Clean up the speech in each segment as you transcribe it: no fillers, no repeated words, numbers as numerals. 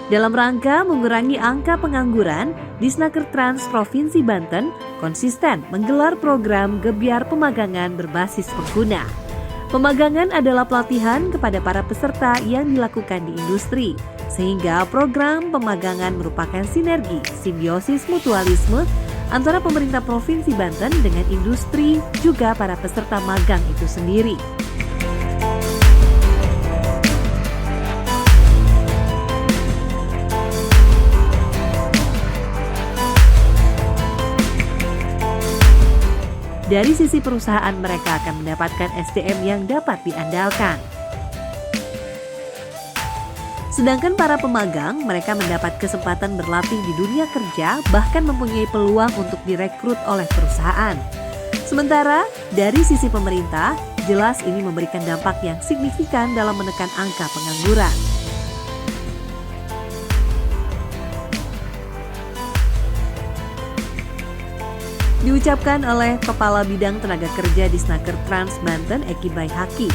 Dalam rangka mengurangi angka pengangguran, Disnaker Trans Provinsi Banten konsisten menggelar program Gebyar Pemagangan berbasis pengguna. Pemagangan adalah pelatihan kepada para peserta yang dilakukan di industri, sehingga program pemagangan merupakan sinergi, simbiosis mutualisme antara pemerintah Provinsi Banten dengan industri juga para peserta magang itu sendiri. Dari sisi perusahaan, mereka akan mendapatkan SDM yang dapat diandalkan. Sedangkan para pemagang, mereka mendapat kesempatan berlatih di dunia kerja, bahkan mempunyai peluang untuk direkrut oleh perusahaan. Sementara dari sisi pemerintah, jelas ini memberikan dampak yang signifikan dalam menekan angka pengangguran. Diucapkan oleh Kepala Bidang Tenaga Kerja Disnaker Trans Banten Eki Baihaki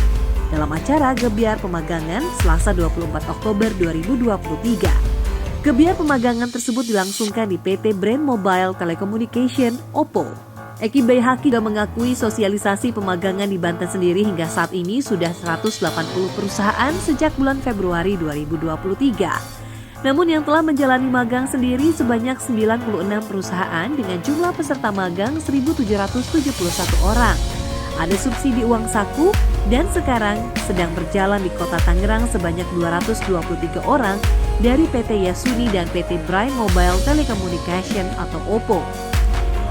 dalam acara Gebyar Pemagangan Selasa 24 Oktober 2023. Gebyar pemagangan tersebut dilangsungkan di PT Brand Mobile Telecommunication (OPPO). Eki Baihaki juga mengakui sosialisasi pemagangan di Banten sendiri hingga saat ini sudah 180 perusahaan sejak bulan Februari 2023. Namun yang telah menjalani magang sendiri sebanyak 96 perusahaan dengan jumlah peserta magang 1.771 orang. Ada subsidi uang saku dan sekarang sedang berjalan di Kota Tangerang sebanyak 223 orang dari PT Yasuni dan PT Brand Mobile Telecommunication atau OPPO.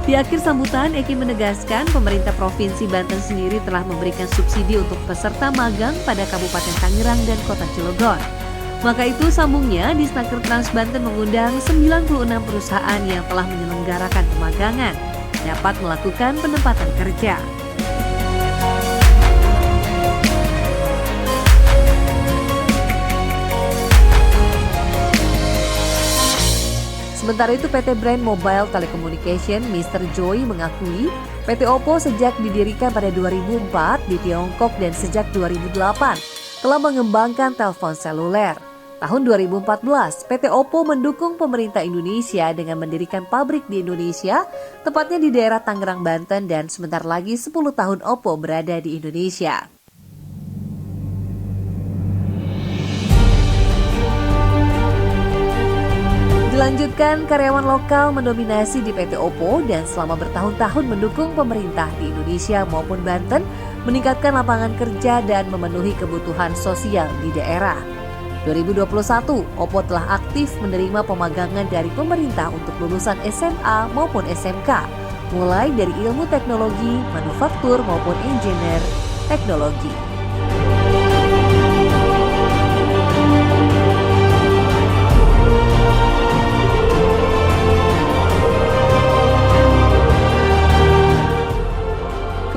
Di akhir sambutan, Eki menegaskan pemerintah Provinsi Banten sendiri telah memberikan subsidi untuk peserta magang pada Kabupaten Tangerang dan Kota Cilegon. Maka itu sambungnya, Disnaker Trans Banten mengundang 96 perusahaan yang telah menyelenggarakan pemagangan dapat melakukan penempatan kerja. Sementara itu PT Brand Mobile Telecommunication Mr. Joy mengakui PT OPPO sejak didirikan pada 2004 di Tiongkok dan sejak 2008 telah mengembangkan telepon seluler. Tahun 2014, PT OPPO mendukung pemerintah Indonesia dengan mendirikan pabrik di Indonesia, tepatnya di daerah Tangerang, Banten, dan sebentar lagi 10 tahun OPPO berada di Indonesia. Dilanjutkan, karyawan lokal mendominasi di PT OPPO dan selama bertahun-tahun mendukung pemerintah di Indonesia maupun Banten, meningkatkan lapangan kerja dan memenuhi kebutuhan sosial di daerah. 2021, OPPO telah aktif menerima pemagangan dari pemerintah untuk lulusan SMA maupun SMK, mulai dari ilmu teknologi, manufaktur maupun engineer teknologi.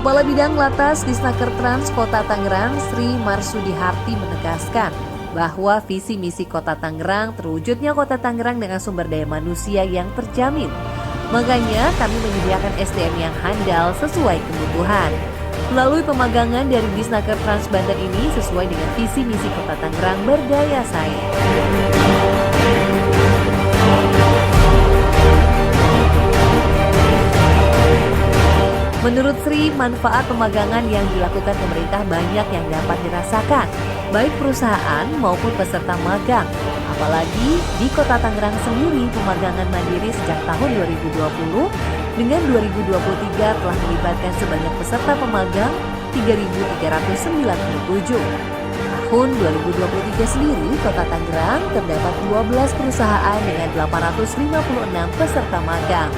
Kepala Bidang Latas Disnaker Trans Kota Tangerang, Sri Marsudiharti menegaskan bahwa visi misi Kota Tangerang terwujudnya Kota Tangerang dengan sumber daya manusia yang terjamin. Makanya kami menyediakan SDM yang handal sesuai kebutuhan. Melalui pemagangan dari Disnaker Trans Banten ini sesuai dengan visi misi Kota Tangerang berdaya saing. Menurut Sri, manfaat pemagangan yang dilakukan pemerintah banyak yang dapat dirasakan, baik perusahaan maupun peserta magang. Apalagi di Kota Tangerang sendiri, pemagangan mandiri sejak tahun 2020 dengan 2023 telah melibatkan sebanyak peserta pemagang 3.397. Tahun 2023 sendiri, Kota Tangerang terdapat 12 perusahaan dengan 856 peserta magang.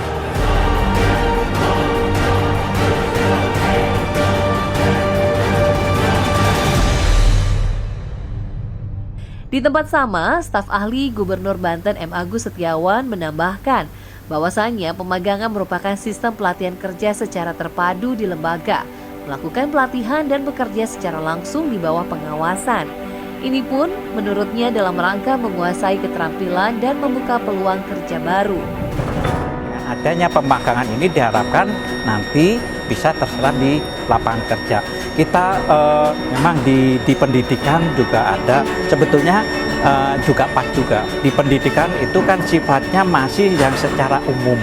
Di tempat sama, staf ahli Gubernur Banten M. Agus Setiawan menambahkan bahwasannya pemagangan merupakan sistem pelatihan kerja secara terpadu di lembaga, melakukan pelatihan dan bekerja secara langsung di bawah pengawasan. Ini pun menurutnya dalam rangka menguasai keterampilan dan membuka peluang kerja baru. Adanya pemagangan ini diharapkan nanti bisa terserap di lapangan kerja. Kita memang di pendidikan juga ada, sebetulnya juga pas juga. Di pendidikan itu kan sifatnya masih yang secara umum,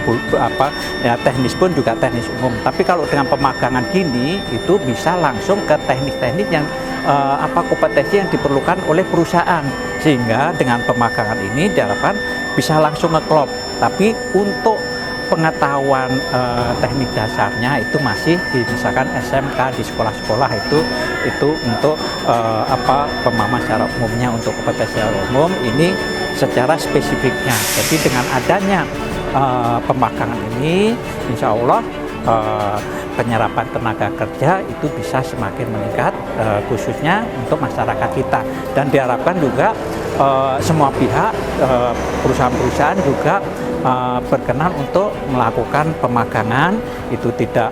ya teknis pun juga teknis umum. Tapi kalau dengan pemagangan gini itu bisa langsung ke teknik-teknik yang kompetensi yang diperlukan oleh perusahaan, sehingga dengan pemagangan ini diharapkan bisa langsung ngeklop. Tapi untuk pengetahuan teknik dasarnya itu masih di misalkan SMK, di sekolah-sekolah itu untuk pemahaman secara umumnya. Untuk kompetensi secara umum ini secara spesifiknya. Jadi dengan adanya pemagangan ini, insya Allah penyerapan tenaga kerja itu bisa semakin meningkat, khususnya untuk masyarakat kita. Dan diharapkan juga semua pihak, perusahaan-perusahaan juga berkenan untuk melakukan pemagangan. Itu tidak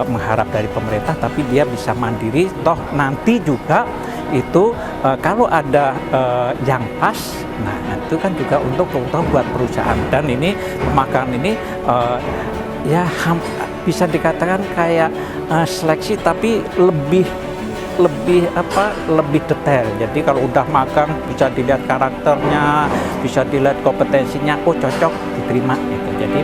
mengharap dari pemerintah, tapi dia bisa mandiri. Toh nanti juga itu kalau ada yang pas, nah itu kan juga untuk keuntungan buat perusahaan. Dan ini pemagangan ini bisa dikatakan kayak seleksi, tapi lebih detail. Jadi kalau udah magang bisa dilihat karakternya, bisa dilihat kompetensinya, oh cocok, diterima gitu. Jadi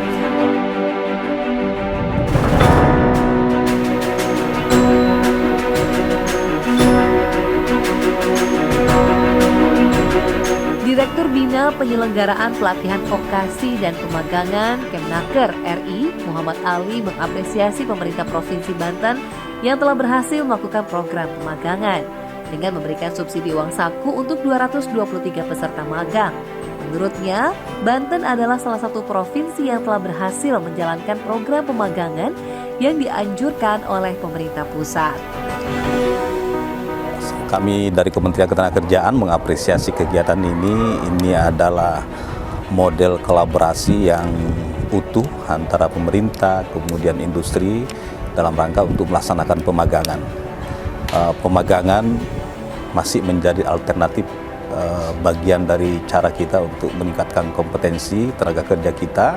Direktur Bina Penyelenggaraan Pelatihan Vokasi dan Pemagangan Kemnaker RI, Muhammad Ali, mengapresiasi pemerintah Provinsi Banten yang telah berhasil melakukan program pemagangan dengan memberikan subsidi uang saku untuk 223 peserta magang. Menurutnya, Banten adalah salah satu provinsi yang telah berhasil menjalankan program pemagangan yang dianjurkan oleh pemerintah pusat. Kami dari Kementerian Ketenagakerjaan mengapresiasi kegiatan ini. Ini adalah model kolaborasi yang utuh antara pemerintah, kemudian industri dalam rangka untuk melaksanakan pemagangan. Pemagangan masih menjadi alternatif bagian dari cara kita untuk meningkatkan kompetensi tenaga kerja kita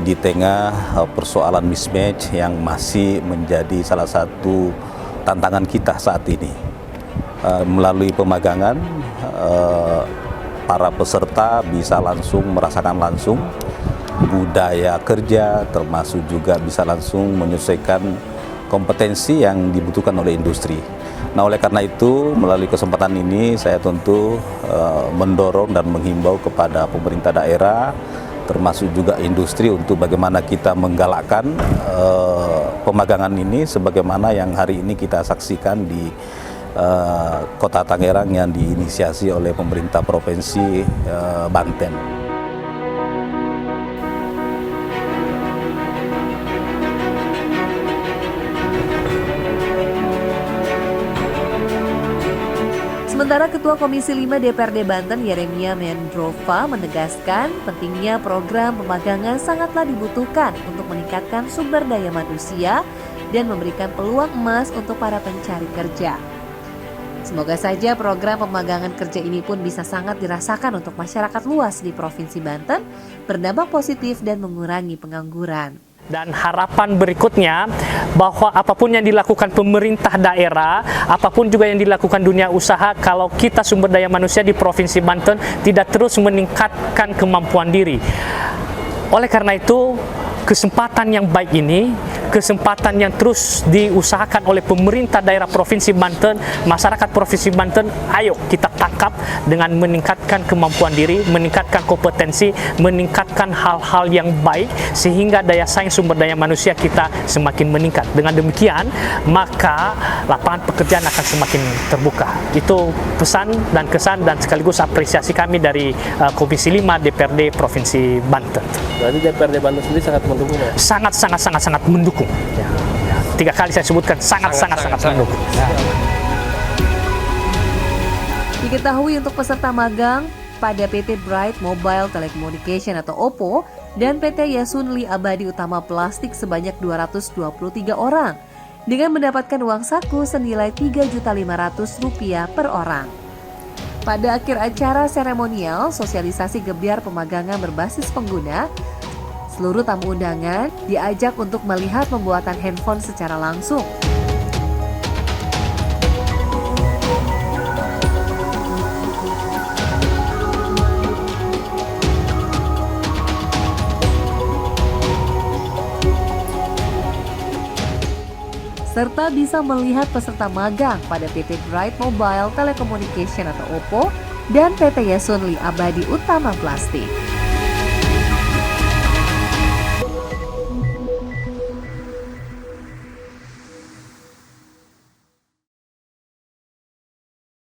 di tengah persoalan mismatch yang masih menjadi salah satu tantangan kita saat ini. Melalui pemagangan, para peserta bisa langsung merasakan langsung budaya kerja, termasuk juga bisa langsung menyesuaikan kompetensi yang dibutuhkan oleh industri. Nah, oleh karena itu, melalui kesempatan ini saya tentu mendorong dan menghimbau kepada pemerintah daerah, termasuk juga industri, untuk bagaimana kita menggalakkan pemagangan ini sebagaimana yang hari ini kita saksikan di Kota Tangerang yang diinisiasi oleh pemerintah Provinsi Banten. Sementara Ketua Komisi 5 DPRD Banten Yeremia Mendrova menegaskan pentingnya program pemagangan sangatlah dibutuhkan untuk meningkatkan sumber daya manusia dan memberikan peluang emas untuk para pencari kerja. Semoga saja program pemagangan kerja ini pun bisa sangat dirasakan untuk masyarakat luas di Provinsi Banten, berdampak positif dan mengurangi pengangguran. Dan harapan berikutnya bahwa apapun yang dilakukan pemerintah daerah, apapun juga yang dilakukan dunia usaha, kalau kita sumber daya manusia di Provinsi Banten tidak terus meningkatkan kemampuan diri. Oleh karena itu, kesempatan yang baik ini, kesempatan yang terus diusahakan oleh pemerintah daerah Provinsi Banten, masyarakat Provinsi Banten, ayo kita tangkap dengan meningkatkan kemampuan diri, meningkatkan kompetensi, meningkatkan hal-hal yang baik, sehingga daya saing sumber daya manusia kita semakin meningkat. Dengan demikian, maka lapangan pekerjaan akan semakin terbuka. Itu pesan dan kesan dan sekaligus apresiasi kami dari Komisi 5 DPRD Provinsi Banten. Berarti DPRD Banten sendiri sangat mendukung ya? Sangat mendukung. Ya. 3 kali saya sebutkan sangat mendukung. Ya. Diketahui untuk peserta magang pada PT Bright Mobile Telecommunication atau OPPO dan PT Yasunli Abadi Utama Plastik sebanyak 223 orang dengan mendapatkan uang saku senilai Rp3.500.000 per orang. Pada akhir acara seremonial sosialisasi gebyar pemagangan berbasis pengguna, seluruh tamu undangan diajak untuk melihat pembuatan handphone secara langsung. serta bisa melihat peserta magang pada PT Bright Mobile Telecommunication atau OPPO dan PT Yasun Li Abadi Utama Plastik.